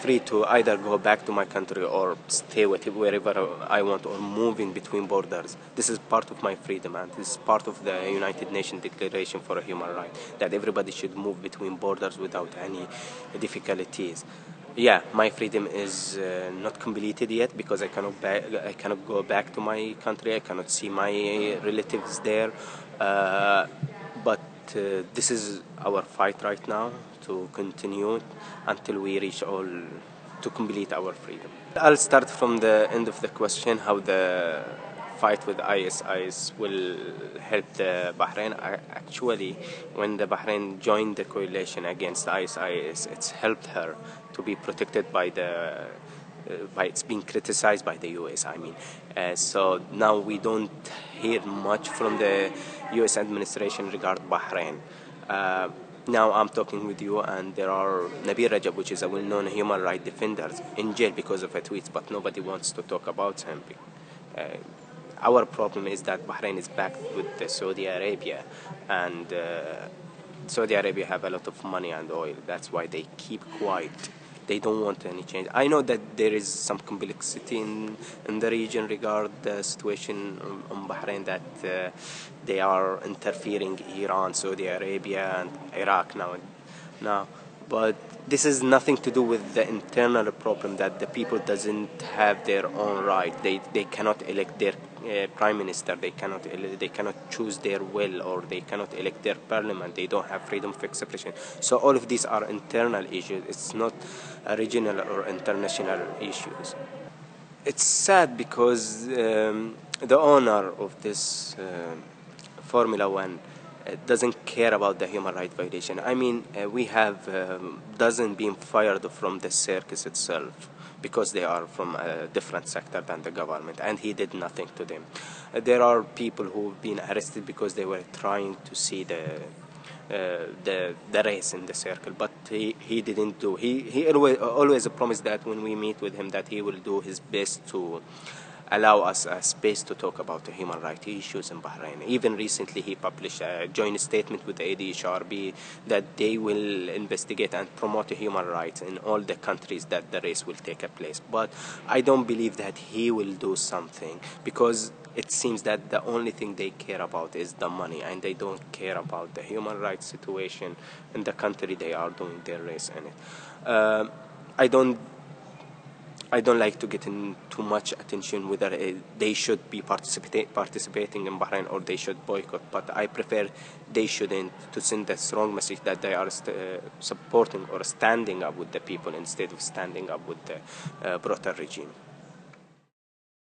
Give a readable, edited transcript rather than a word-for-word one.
free to either go back to my country or stay with it wherever I want, or move in between borders. This is part of my freedom, and this is part of the United Nations Declaration for Human Rights, that everybody should move between borders without any difficulties. Yeah, my freedom is not completed yet, because I cannot go back to my country. I cannot see my relatives there. But this is our fight right now, to continue until we reach all to complete our freedom. I'll start from the end of the question, how the fight with ISIS will help the Bahrain. Actually, when the Bahrain joined the coalition against ISIS, it's helped her to be protected by by it's being criticized by the US. So now we don't hear much from the US administration regarding Bahrain. Now I'm talking with you, and there are Nabil Rajab, which is a well-known human rights defender, in jail because of a tweet, but nobody wants to talk about him. Our problem is that Bahrain is backed with the Saudi Arabia, and Saudi Arabia have a lot of money and oil. That's why they keep quiet. They don't want any change. I know that there is some complexity in the region regarding the situation in Bahrain, that they are interfering Iran, Saudi Arabia, and Iraq now. But this is nothing to do with the internal problem, that the people doesn't have their own right. They cannot elect their prime minister. They cannot choose their will, or they cannot elect their parliament. They don't have freedom of expression. So all of these are internal issues. It's not regional or international issues. It's sad because the owner of this Formula One doesn't care about the human rights violation. We have dozens being fired from the circus itself, because they are from a different sector than the government, and he did nothing to them. There are people who've been arrested because they were trying to see the race in the circle, but he didn't do. He always promised that when we meet with him, that he will do his best to allow us a space to talk about the human rights issues in Bahrain. Even recently, he published a joint statement with the ADHRB that they will investigate and promote human rights in all the countries that the race will take place. But I don't believe that he will do something, because it seems that the only thing they care about is the money, and they don't care about the human rights situation in the country they are doing their race in it. I don't like to get in too much attention whether they should be participating in Bahrain or they should boycott, but I prefer they shouldn't, to send a strong message that they are supporting or standing up with the people, instead of standing up with the brutal regime.